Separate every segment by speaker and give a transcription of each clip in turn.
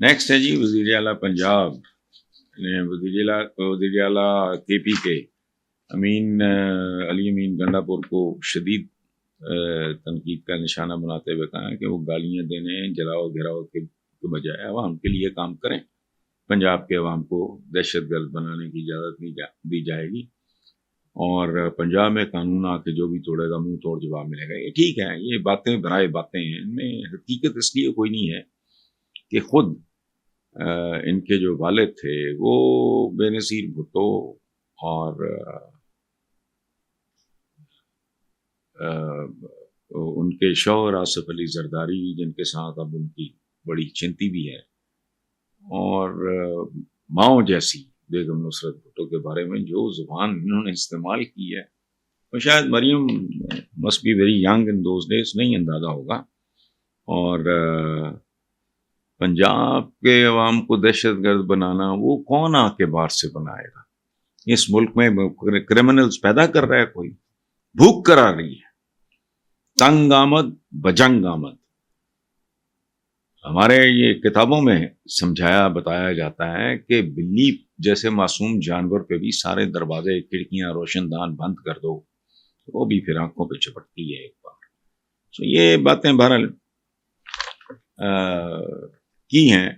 Speaker 1: Next ہے جی وزیر اعلیٰ پنجاب نے وزیر اعلیٰ کے پی کے علی امین گنڈا پور کو شدید تنقید کا نشانہ بناتے ہوئے کہا کہ وہ گالیاں دینے جلاؤ گھراؤ کے بجائے عوام کے لیے کام کریں. پنجاب کے عوام کو دہشت گرد بنانے کی اجازت نہیں دی جائے گی اور پنجاب میں قانون آ کے جو بھی توڑے گا منہ توڑ جواب ملے گا. یہ ٹھیک ہے، یہ باتیں برائے باتیں ہیں، ان میں حقیقت اس لیے کوئی نہیں ہے کہ خود ان کے جو والد تھے وہ بے نظیر بھٹو اور ان کے شوہر آصف علی زرداری، جن کے ساتھ اب ان کی بڑی چنتی بھی ہے، اور ماؤں جیسی بیگم نصرت بھٹو کے بارے میں جو زبان انہوں نے استعمال کی ہے، تو شاید Maryam must be very young in those days, نہیں اندازہ ہوگا. اور پنجاب کے عوام کو دہشت گرد بنانا وہ کون آ کے باہر سے بنائے گا؟ اس ملک میں کرمنلز پیدا کر رہا ہے کوئی، بھوک کرا رہی ہے، تنگ آمد بجنگ آمد. ہمارے یہ کتابوں میں سمجھایا بتایا جاتا ہے کہ بلی جیسے معصوم جانور پہ بھی سارے دروازے کھڑکیاں روشن دان بند کر دو، وہ بھی پھر آنکھوں پہ چپٹتی ہے ایک بار. تو یہ باتیں بہرحال کی ہیں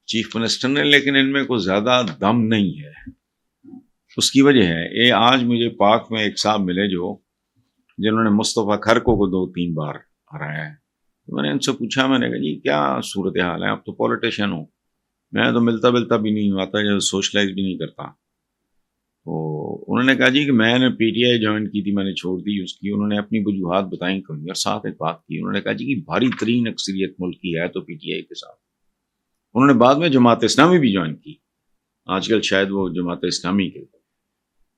Speaker 1: چیف منسٹر نے، لیکن ان میں کوئی زیادہ دم نہیں ہے. اس کی وجہ ہے یہ آج مجھے پاک میں ایک صاحب ملے جنہوں نے مصطفیٰ کھرکو کو 2-3 بار ہرایا ہے. میں نے ان سے پوچھا، میں نے کہا جی کیا صورتحال ہے، آپ تو پولیٹیشین ہو، میں تو ملتا بھی نہیں آتا، جو سوشلائز بھی نہیں کرتا. تو انہوں نے کہا جی کہ میں نے پی ٹی آئی جوائن کی تھی، میں نے چھوڑ دی اس کی. انہوں نے اپنی وجوہات بتائیں کبھی، اور ساتھ ایک بات کی، انہوں نے کہا جی کہ بھاری ترین اکثریت ملک کی ہے تو پی ٹی آئی کے ساتھ. انہوں نے بعد میں جماعت اسلامی بھی جوائن کی، آج کل شاید وہ جماعت اسلامی کے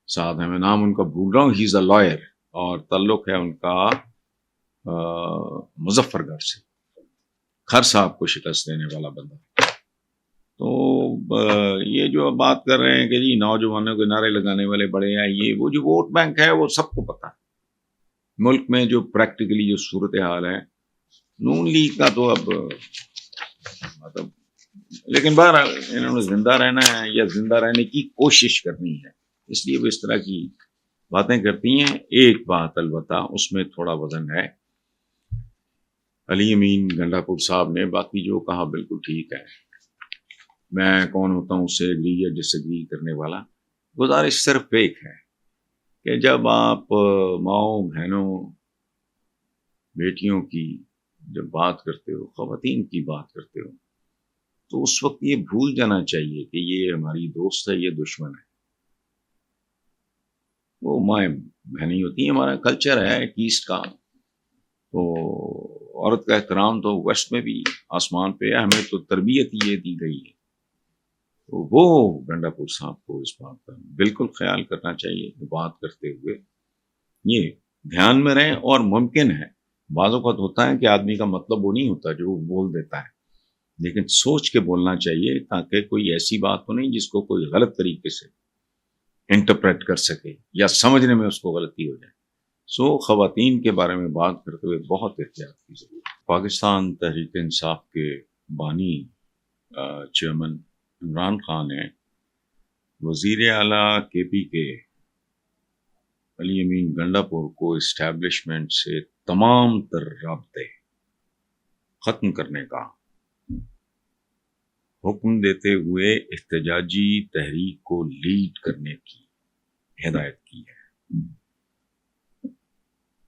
Speaker 1: ساتھ ہے، میں نام ان کا بھول رہا ہوں. ہی از اے لائر اور تعلق ہے ان کا مظفر گڑھ سے، کھر صاحب کو شکست دینے والا بندہ. تو یہ جو بات کر رہے ہیں کہ جی نوجوانوں کے نعرے لگانے والے بڑے ہیں، یہ وہ جو ووٹ بینک ہے وہ سب کو پتا ہے ملک میں جو پریکٹیکلی جو صورتحال ہے. نون لیگ کا تو اب مطلب، لیکن بہرحال انہوں نے زندہ رہنا ہے یا زندہ رہنے کی کوشش کرنی ہے، اس لیے وہ اس طرح کی باتیں کرتی ہیں. ایک بات البتہ اس میں تھوڑا وزن ہے، علی امین گنڈا پور صاحب نے باقی جو کہا بالکل ٹھیک ہے، میں کون ہوتا ہوں اس سے ایگری یا ڈس ایگری کرنے والا. گزارش صرف ایک ہے کہ جب آپ ماؤں بہنوں بیٹیوں کی جب بات کرتے ہو، خواتین کی بات کرتے ہو، تو اس وقت یہ بھول جانا چاہیے کہ یہ ہماری دوست ہے، یہ دشمن ہے. وہ مائیں بہنیں ہوتی ہیں، ہمارا کلچر ہے ایسٹ کا. تو عورت کا احترام تو ویسٹ میں بھی آسمان پہ ہے، ہمیں تو تربیت یہ دی گئی ہے. تو وہ گنڈا پور صاحب کو اس بات کا بالکل خیال کرنا چاہیے کہ بات کرتے ہوئے یہ دھیان میں رہیں. اور ممکن ہے بعض اوقات ہوتا ہے کہ آدمی کا مطلب وہ نہیں ہوتا جو وہ بول دیتا ہے، لیکن سوچ کے بولنا چاہیے تاکہ کوئی ایسی بات ہو نہیں جس کو کوئی غلط طریقے سے انٹرپریٹ کر سکے یا سمجھنے میں اس کو غلطی ہو جائے. خواتین کے بارے میں بات کرتے ہوئے بہت احتیاط کی ضرورت ہے. پاکستان تحریک انصاف کے بانی چیئرمین عمران خان نے وزیر اعلیٰ کے پی کے علی امین گنڈا پور کو اسٹیبلشمنٹ سے تمام تر رابطے ختم کرنے کا حکم دیتے ہوئے احتجاجی تحریک کو لیڈ کرنے کی ہدایت کی ہے.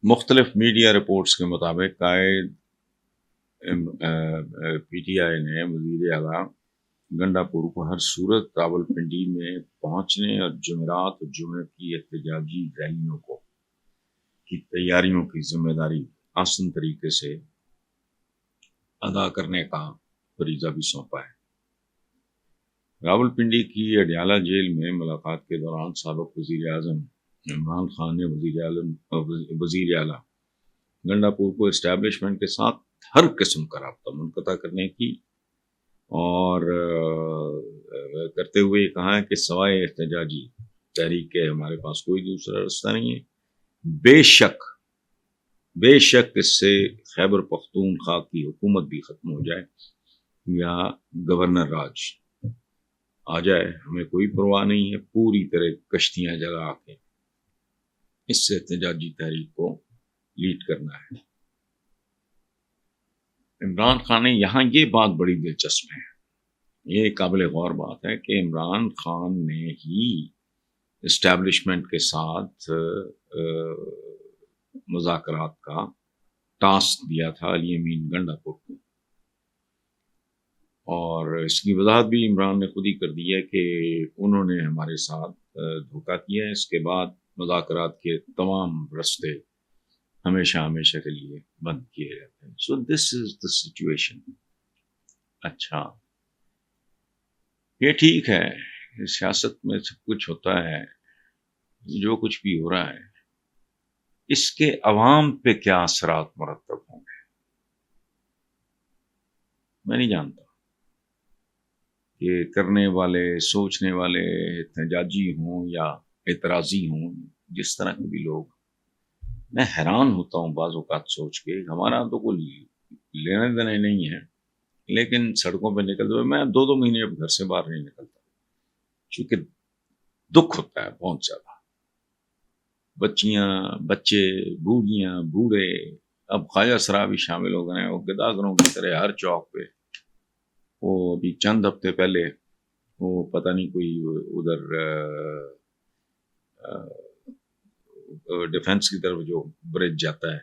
Speaker 1: مختلف میڈیا رپورٹس کے مطابق قائد پی ٹی آئی نے وزیر اعلیٰ گنڈا پور کو ہر صورت راولپنڈی میں پہنچنے اور جمعرات اور جمعے کی احتجاجی ریلیوں کی تیاریوں کی ذمہ داری آسان طریقے سے ادا کرنے کا فریضہ بھی سونپا ہے. راولپنڈی کی اڈیالہ جیل میں ملاقات کے دوران سابق وزیر اعظم عمران خان نے وزیر اعلیٰ گنڈا پور کو اسٹیبلشمنٹ کے ساتھ ہر قسم کا رابطہ منقطع کرنے کی اور کرتے ہوئے کہا ہے کہ سوائے احتجاجی تحریک کے ہمارے پاس کوئی دوسرا راستہ نہیں ہے. بے شک اس سے خیبر پختونخوا کی حکومت بھی ختم ہو جائے یا گورنر راج آ جائے، ہمیں کوئی پرواہ نہیں ہے، پوری طرح کشتیاں جلا کے اس سے احتجاجی تحریک کو لیڈ کرنا ہے۔ عمران خان نے یہاں یہ بات بڑی دلچسپ ہے، یہ قابل غور بات ہے کہ عمران خان نے ہی اسٹیبلشمنٹ کے ساتھ مذاکرات کا ٹاسک دیا تھا علی امین گنڈاپور کو، اور اس کی وضاحت بھی عمران نے خود ہی کر دی ہے کہ انہوں نے ہمارے ساتھ دھوکہ کیا ہے، اس کے بعد مذاکرات کے تمام رستے ہمیشہ کے لیے بند کیے جاتے ہیں۔ سو دس از دا سچویشن۔ اچھا، یہ ٹھیک ہے، سیاست میں سب کچھ ہوتا ہے، جو کچھ بھی ہو رہا ہے اس کے عوام پہ کیا اثرات مرتب ہوں گے میں نہیں جانتا، کہ کرنے والے، سوچنے والے احتجاجی ہوں یا اعتراضی ہوں، جس طرح کے بھی لوگ، میں حیران ہوتا ہوں بعض اوقات سوچ کے، ہمارا تو کوئی لینے دینے نہیں ہے، لیکن سڑکوں پہ نکلتے ہوئے میں 2 مہینے اب گھر سے باہر نہیں نکلتا، چونکہ دکھ ہوتا ہے بہت زیادہ۔ بچیاں، بچے، بوڑھیاں، بوڑھے، اب خواجہ سرا بھی شامل ہو گئے ہیں، وہ گداگروں کی طرح ہر چوک پہ۔ وہ ابھی چند ہفتے پہلے وہ پتہ نہیں کوئی ادھر ڈیفنس کی طرف جو برج جاتا ہے،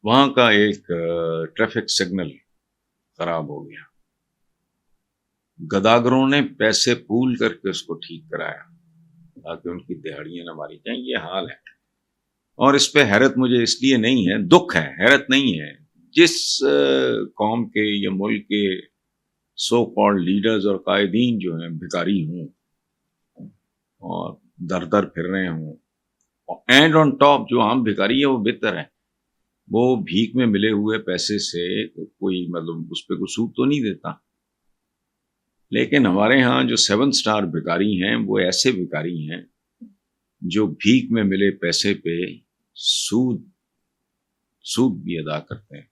Speaker 1: وہاں کا ایک ٹریفک سگنل خراب ہو گیا، گداگروں نے پیسے پول کر کے اس کو ٹھیک کرایا تاکہ ان کی دہاڑیاں نہ ماری جائیں۔ یہ حال ہے، اور اس پہ حیرت مجھے اس لیے نہیں ہے، دکھ ہے، حیرت نہیں ہے۔ جس قوم کے یا ملک کے سو کالڈ لیڈرز اور قائدین جو ہیں بھکاری ہوں اور در در پھر رہے ہوں، اینڈ آن ٹاپ جو عام بھکاری ہے وہ بہتر ہے، وہ بھیک میں ملے ہوئے پیسے سے کوئی مطلب اس پہ کوئی سود تو نہیں دیتا، لیکن ہمارے ہاں جو 7 سٹار بھکاری ہیں وہ ایسے بھکاری ہیں جو بھیک میں ملے پیسے پہ سود بھی ادا کرتے ہیں۔